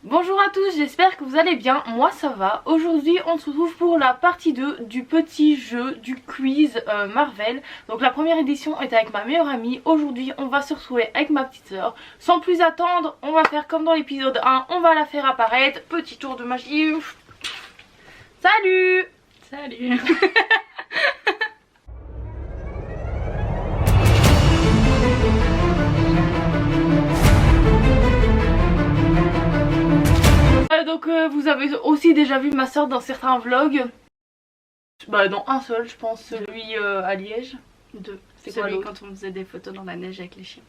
Bonjour à tous, j'espère que vous allez bien, moi ça va. Aujourd'hui on se retrouve pour la partie 2 du petit jeu du quiz Marvel. Donc la première édition était avec ma meilleure amie, aujourd'hui on va se retrouver avec ma petite soeur. Sans plus attendre, on va faire comme dans l'épisode 1, on va la faire apparaître. Petit tour de magie. Salut. Salut. Donc vous avez aussi déjà vu ma soeur dans certains vlogs. Bah dans un seul je pense, celui à Liège. C'est celui quand on faisait des photos dans la neige avec les chiens.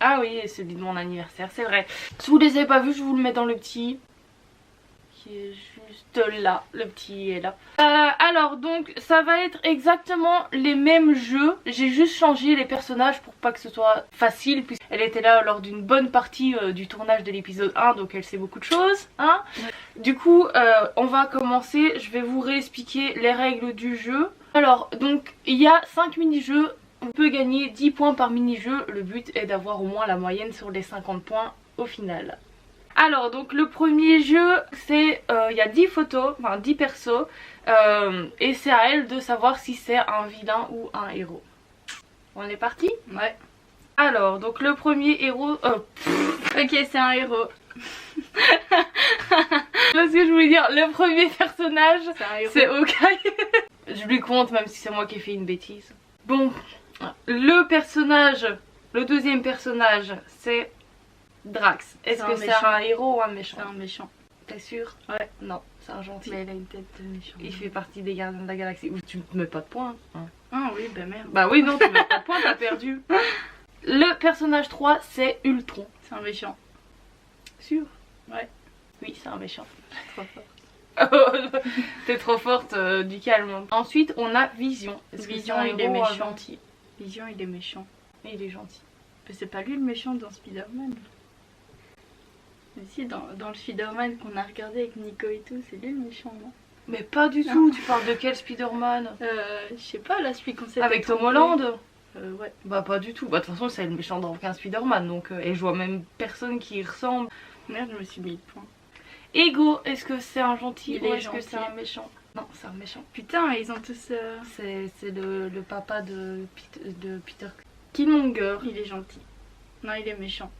Ah oui, et celui de mon anniversaire, c'est vrai. Si vous les avez pas vus, je vous le mets dans le petit. Qui est juste là, le petit est là. Alors donc ça va être exactement les mêmes jeux. J'ai juste changé les personnages pour pas que ce soit facile, puisqu'elle était là lors d'une bonne partie du tournage de l'épisode 1, donc elle sait beaucoup de choses, hein. Ouais. Du coup on va commencer, je vais vous réexpliquer les règles du jeu. Alors donc il y a 5 mini-jeux, on peut gagner 10 points par mini-jeu. Le but est d'avoir au moins la moyenne sur les 50 points au final. Alors donc le premier jeu c'est, il y a 10 photos, enfin 10 persos, et c'est à elle de savoir si c'est un vilain ou un héros. On est parti? Ouais. Alors donc le premier héros, ok c'est un héros. Parce que je voulais dire, le premier personnage c'est Hawkeye. Je lui compte même si c'est moi qui ai fait une bêtise. Bon, le deuxième personnage c'est Drax. Est-ce que c'est un héros ou un méchant? C'est un méchant. T'es sûr? Ouais. Non, c'est un gentil. Mais il a une tête de méchant. Il fait partie des gardiens de la galaxie. Ou tu me mets pas de points. Hein. Ah oui, bah merde. Bah oui, non, tu me mets pas de points, t'as perdu. Le personnage 3, c'est Ultron. C'est un méchant. Sûr? Ouais. Oui, c'est un méchant. Trop fort. T'es trop forte, du calme. Ensuite, on a Vision. Vision, il est méchant. Vision, il est méchant. Mais il est gentil. Mais c'est pas lui le méchant dans Spider-Man. Mais si, dans le Spider-Man qu'on a regardé avec Nico et tout, c'est lui le méchant, non? Mais pas du tout, tu parles de quel Spider-Man? Je sais pas, là, celui qu'on s'est avec Tom Holland? Ouais. Bah pas du tout, bah de toute façon c'est le méchant dans aucun Spider-Man, donc et je vois même personne qui y ressemble. Merde, je me suis mis le point. Ego, est-ce que c'est un gentil ou est-ce que c'est un méchant? Non, c'est un méchant. Putain, ils ont tous... C'est le papa de Peter Killmonger. Il est gentil. Non, il est méchant.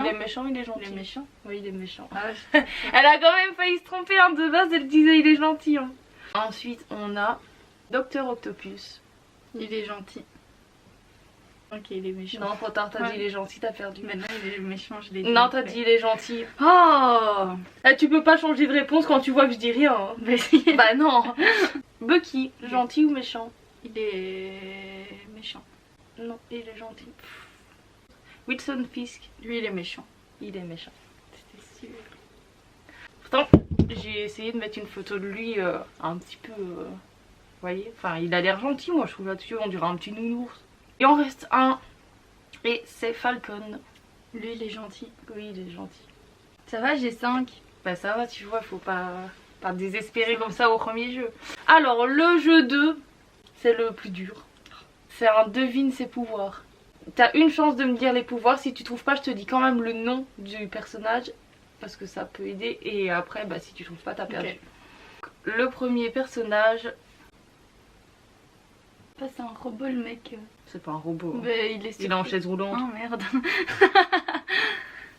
Il est méchant, il est gentil. Il est méchant? Oui, il est méchant. Ah, elle a quand même failli se tromper, hein. De base elle disait il est gentil, hein. Ensuite on a Docteur Octopus. Il est gentil. Ok, il est méchant. Non, trop tard, t'as dit il est gentil, t'as perdu. Maintenant il est méchant, je l'ai dit. Non, t'as dit il est gentil. Oh, tu peux pas changer de réponse quand tu vois que je dis rien, hein. Bah non. Bucky, gentil ou méchant? Il est méchant. Non, il est gentil. Wilson Fisk, lui il est méchant. Il est méchant. C'était sûr. Pourtant, j'ai essayé de mettre une photo de lui un petit peu... vous voyez? Enfin, il a l'air gentil, moi je trouve là-dessus, on dirait un petit nounours. Il en reste un, et c'est Falcon. Lui il est gentil. Oui, il est gentil. Ça va, j'ai 5. Bah ça va, tu vois, faut pas désespérer comme ça au premier jeu. Alors, le jeu 2, c'est le plus dur. C'est un devine ses pouvoirs. T'as une chance de me dire les pouvoirs, si tu trouves pas, je te dis quand même le nom du personnage, parce que ça peut aider, et après, bah si tu trouves pas, t'as perdu. Okay. Le premier personnage... C'est un robot le mec. C'est pas un robot. Hein. Mais il est en chaise roulante. Oh merde.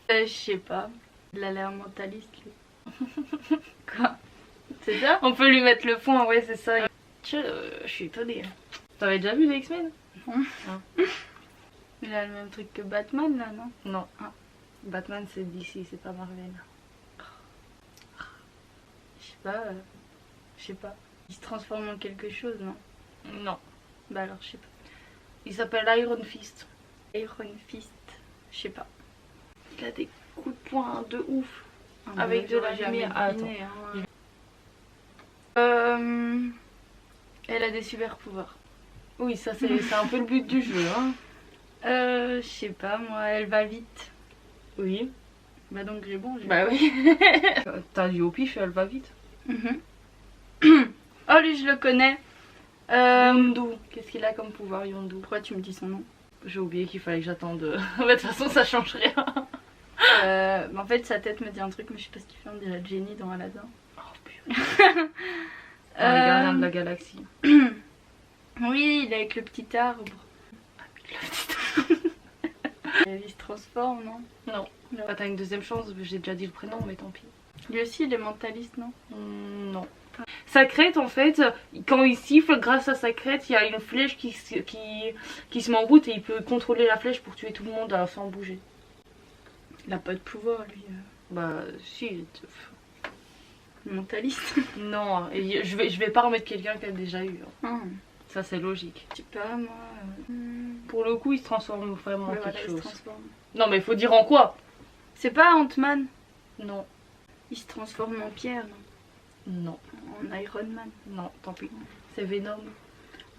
Je sais pas. Il a l'air mentaliste lui. Quoi? C'est ça? On peut lui mettre le point, ouais c'est ça. Je suis étonnée. T'avais déjà vu les X-Men? Il a le même truc que Batman là, non? Non. Ah. Batman c'est DC, c'est pas Marvel. Je sais pas. Il se transforme en quelque chose, non? Non. Bah alors je sais pas. Il s'appelle Iron Fist. Iron Fist, je sais pas. Il a des coups de poing de ouf. Avec de la lumière. Ah, attends. Elle a des super pouvoirs. Oui, ça c'est un peu le but du jeu, hein. Je sais pas, moi, elle va vite. Oui. Bah donc j'ai bon. Bah oui. T'as dit au pif, elle va vite. Oh lui je le connais. Yondu. Qu'est-ce qu'il a comme pouvoir, Yondu? Pourquoi tu me dis son nom? J'ai oublié qu'il fallait que j'attende. De toute façon ça change rien. En fait, sa tête me dit un truc, mais je sais pas ce qu'il fait. On dirait Jenny dans Aladdin. Oh purée. Les gardiens de la galaxie. Oui, il est avec le petit arbre. Le petit- Il se transforme, non? Non. Bah, t'as une deuxième chance, j'ai déjà dit le prénom, mais tant pis. Lui aussi, il est mentaliste, non? Non. Sa crête, en fait, quand il siffle, grâce à sa crête, il y a une flèche qui se met en route et il peut contrôler la flèche pour tuer tout le monde sans bouger. Il a pas de pouvoir, lui. Bah, si. Mentaliste. Non, et je vais pas remettre quelqu'un qui a déjà eu. Ah, Ça, c'est logique. je sais pas, moi. Pour le coup, il se transforme vraiment en Ouais, quelque voilà, il se chose. transforme. Non, mais il faut dire en quoi? C'est pas Ant-Man. Non, Il se transforme en pierre, non? non, En Iron Man. non, tant pis. C'est Venom.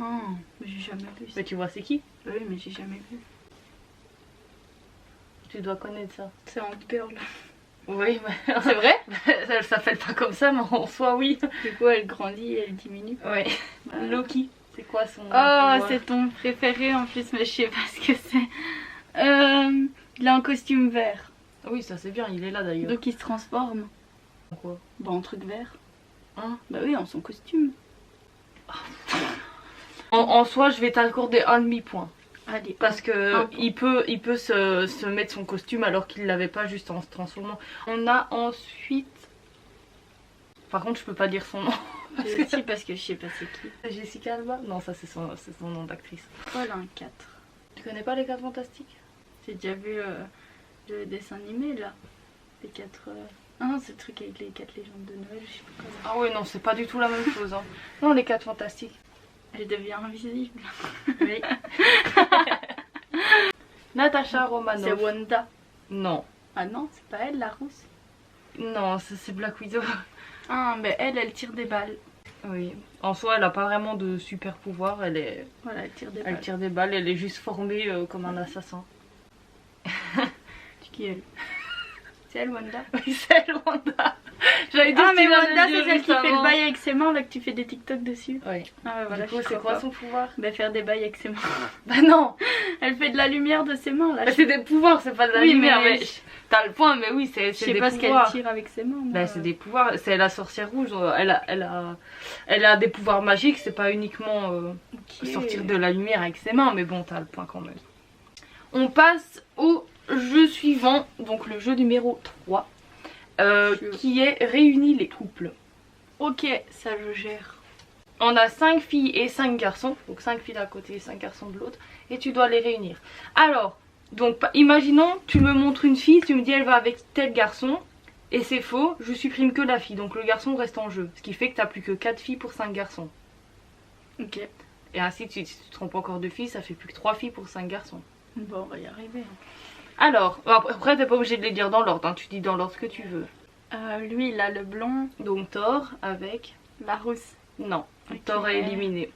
Ah, mais j'ai jamais vu ça. Mais tu vois, c'est qui? Oui, mais j'ai jamais vu. Tu dois connaître ça. C'est Ant-Girl. Oui, mais C'est vrai? ça s'appelle pas comme ça, mais en soi, oui. Du coup, elle grandit et elle diminue. Oui. Voilà. Loki, c'est quoi son Oh, pouvoir? c'est ton préféré en plus, mais je sais pas ce que c'est. Il a un costume vert. Oui, ça c'est bien, il est là d'ailleurs. Donc il se transforme. Quoi? Bah, en truc vert. Hein? Bah oui, en son costume. En soi, je vais t'accorder un demi-point. Allez, Parce que Un il peut se mettre son costume alors qu'il l'avait pas juste en se transformant. On a ensuite... Par contre, je peux pas dire son nom. parce que... Si, parce que je sais pas c'est qui. Jessica Alba? Non, ça c'est son nom d'actrice. Paul un 4. Tu connais pas les 4 Fantastiques? J'ai déjà vu le dessin animé là. Les 4. Ah, c'est le truc avec les 4 légendes de Noël, je sais pas comment. Ah ouais, non, c'est pas du tout la même chose. Hein. Non, les 4 Fantastiques. Elle devient invisible. Oui. Natasha C'est Romanoff. Wanda. Non. Ah non, c'est pas elle la rousse. Non, c'est Black Widow. Ah, mais elle tire des balles. Oui. En soi, elle a pas vraiment de super pouvoir. Elle Voilà, elle tire des balles. elle est juste formée comme un assassin. C'est qui elle? C'est elle, Wanda? Oui, c'est elle, Wanda. J'avais dit Ah, que mais tu viens de Wanda, le dire c'est celle qui fait le récemment. bail avec ses mains là que tu fais des TikTok dessus. Oui. Ah, ouais, voilà, Du coup, je c'est crois quoi pas. son pouvoir? Bah, faire des bails avec ses mains. Bah non. Elle fait de la lumière de ses mains là. Bah, c'est des pouvoirs, c'est pas de la Oui, lumière. mais Mais t'as le point, mais oui, c'est Je sais des pas ce qu'elle pouvoirs. tire avec ses mains. moi. Bah, c'est des pouvoirs. C'est la sorcière rouge. Elle a des pouvoirs magiques. C'est pas uniquement Ok. sortir de la lumière avec ses mains, mais bon, t'as le point quand même. On passe au jeu suivant, donc le jeu numéro 3, qui est réunir les couples. Ok, ça je gère. On a 5 filles et 5 garçons, donc 5 filles d'un côté et 5 garçons de l'autre, et tu dois les réunir. Alors, donc imaginons, tu me montres une fille, tu me dis elle va avec tel garçon, et c'est faux, je supprime que la fille, donc le garçon reste en jeu, ce qui fait que t'as plus que 4 filles pour 5 garçons. Ok. Et ainsi, si tu te trompes encore de filles, ça fait plus que 3 filles pour 5 garçons. Bon, on va y arriver. Alors, après t'es pas obligé de les dire dans l'ordre, hein, tu dis dans l'ordre que tu veux. Lui, il a le blond, Donc Thor avec... la rousse. Non, Ok. Thor est éliminé.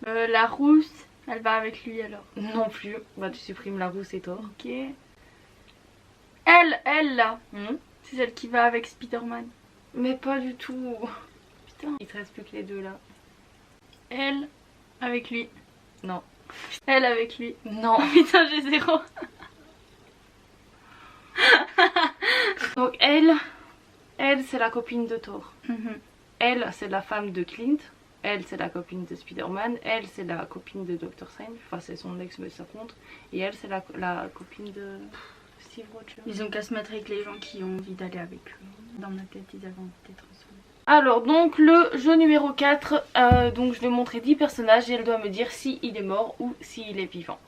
La rousse, elle va avec lui alors. Non plus, bah tu supprimes la rousse et Thor. Ok. Elle là, Hmm. c'est celle qui va avec Spider-Man. Mais pas du tout. Putain. Il te reste plus que les deux là. Elle avec lui. Non. Elle avec lui. Non. Putain, j'ai 0. Donc elle c'est la copine de Thor. Elle c'est la femme de Clint. Elle c'est la copine de Spider-Man. Elle c'est la copine de Doctor Strange. Enfin c'est son ex mais ça compte. Et elle c'est la copine de Steve Rogers. Ils ont qu'à se mettre avec les gens qui ont envie d'aller avec eux. Dans ma tête, ils avaient envie d'être ensemble. Alors donc le jeu numéro 4, donc je vais montrer 10 personnages et elle doit me dire si il est mort ou s'il est vivant.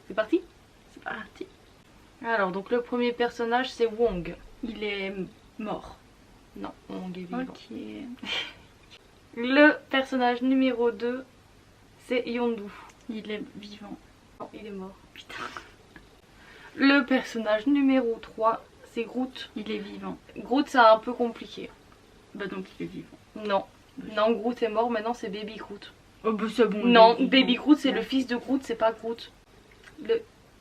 C'est parti? C'est parti. Alors donc le premier personnage c'est Wong. Il est mort. Non, Wong est vivant. Ok. Le personnage numéro 2 c'est Yondu. Il est vivant. Non, il est mort. Putain. Le personnage numéro 3 c'est Groot. Il est vivant. Groot c'est un peu compliqué. Bah donc il est vivant. Non. Non, Groot est mort, maintenant c'est Baby Groot. Oh bah c'est bon. Non, il est Baby vivant. Groot c'est le fils de Groot, c'est pas Groot.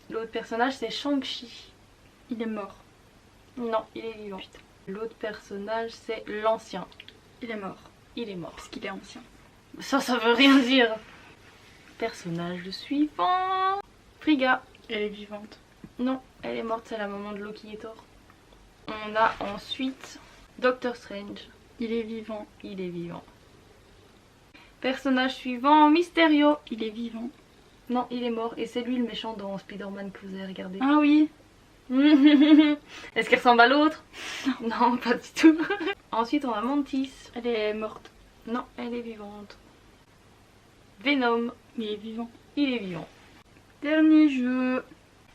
L'autre personnage c'est Shang-Chi. Il est mort. Non, il est vivant. L'autre personnage c'est l'ancien. Il est mort. Il est mort. Parce qu'il est ancien. Ça veut rien dire. Personnage suivant. Frigga. Elle est vivante. Non, elle est morte, c'est la maman de Loki et Thor. On a ensuite Doctor Strange. Il est vivant. Il est vivant. Personnage suivant, Mysterio. Il est vivant. Non, il est mort. Et c'est lui le méchant dans Spider-Man que vous avez regardé. Ah oui. Est-ce qu'il ressemble à l'autre? Non, pas du tout. Ensuite, on a Mantis. Elle est morte. Non, elle est vivante. Venom. Il est vivant. Il est vivant. Dernier jeu.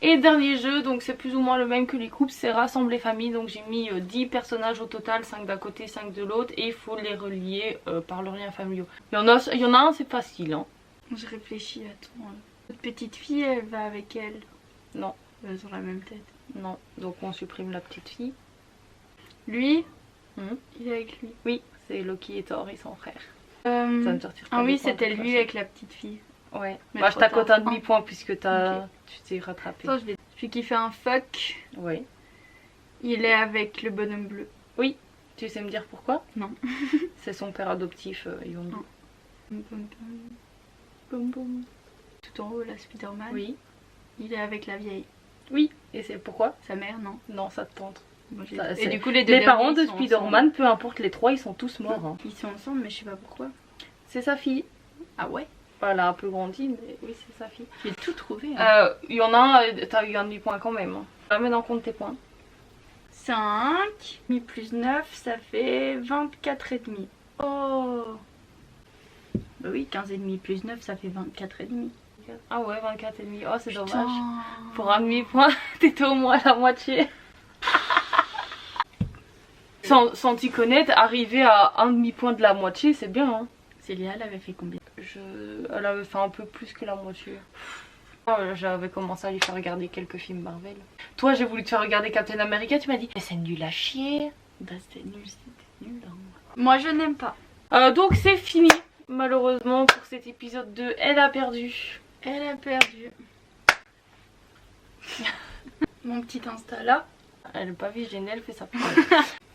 Et dernier jeu, donc c'est plus ou moins le même que les coupes, c'est rassembler famille. Donc j'ai mis 10 personnages au total, 5 d'un côté, 5 de l'autre. Et il faut les relier par leurs liens familiaux. Il y en a un, c'est facile. Hein. Je réfléchis à tout. Votre petite fille, elle va avec elle. Non. Elles ont la même tête. Non, donc on supprime la petite fille. Lui, il est avec lui. Oui, c'est Loki et Thor et son frère. Ça me sortir ah oui, c'était lui avec la petite fille. Ouais, mais bah, je t'accote un demi-point puisque tu t'es rattrapé. Attends, celui qui fait un fuck, oui. Il est avec le bonhomme bleu. Oui, tu sais me dire pourquoi? Non. C'est son père adoptif, Yondu. Boum boum. Tout en haut, la Spider-Man. Oui. Il est avec la vieille. Oui, et c'est pourquoi? Sa mère, non? Non, ça te tente. Moi, Ça, et du coup, les parents de Spider-Man, peu importe les trois, ils sont tous morts. Hein. Ils sont ensemble, mais je sais pas pourquoi. C'est sa fille. Ah ouais? Elle a un peu grandi, mais oui, c'est sa fille. J'ai tout trouvé. Hein. Il y en a un, t'as eu un demi-point quand même. Hein. Ramène en compte tes points. 5, mi plus 9, ça fait 24,5. Oh! Bah oui, 15,5 plus 9, ça fait 24,5. Ah ouais, 24,5. Oh, c'est dommage. Pour un demi-point, t'étais au moins à la moitié. Sans t'y connaître, arriver à un demi-point de la moitié, c'est bien. Hein. Célia, elle avait fait combien? Elle avait fait un peu plus que la moitié. J'avais commencé à lui faire regarder quelques films Marvel. Toi, j'ai voulu te faire regarder Captain America, tu m'as dit mais c'est nul à chier. Bah c'était nul. Hein. Moi je n'aime pas. Donc c'est fini. Malheureusement pour cet épisode 2, elle a perdu. Elle a perdu. Mon petit Insta là. Elle n'est pas vigénée, elle fait ça.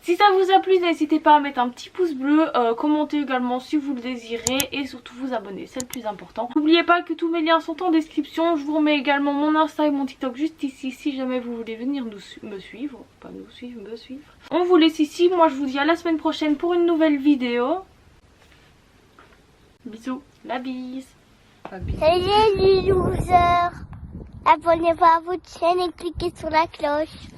Si ça vous a plu, n'hésitez pas à mettre un petit pouce bleu, commentez également si vous le désirez et surtout vous abonner, c'est le plus important. N'oubliez pas que tous mes liens sont en description, je vous remets également mon Insta et mon TikTok juste ici si jamais vous voulez venir me suivre. Pas nous suivre, me suivre. On vous laisse ici, moi je vous dis à la semaine prochaine pour une nouvelle vidéo. Bisous. La bise. Salut les losers. Abonnez-vous à votre chaîne et cliquez sur la cloche.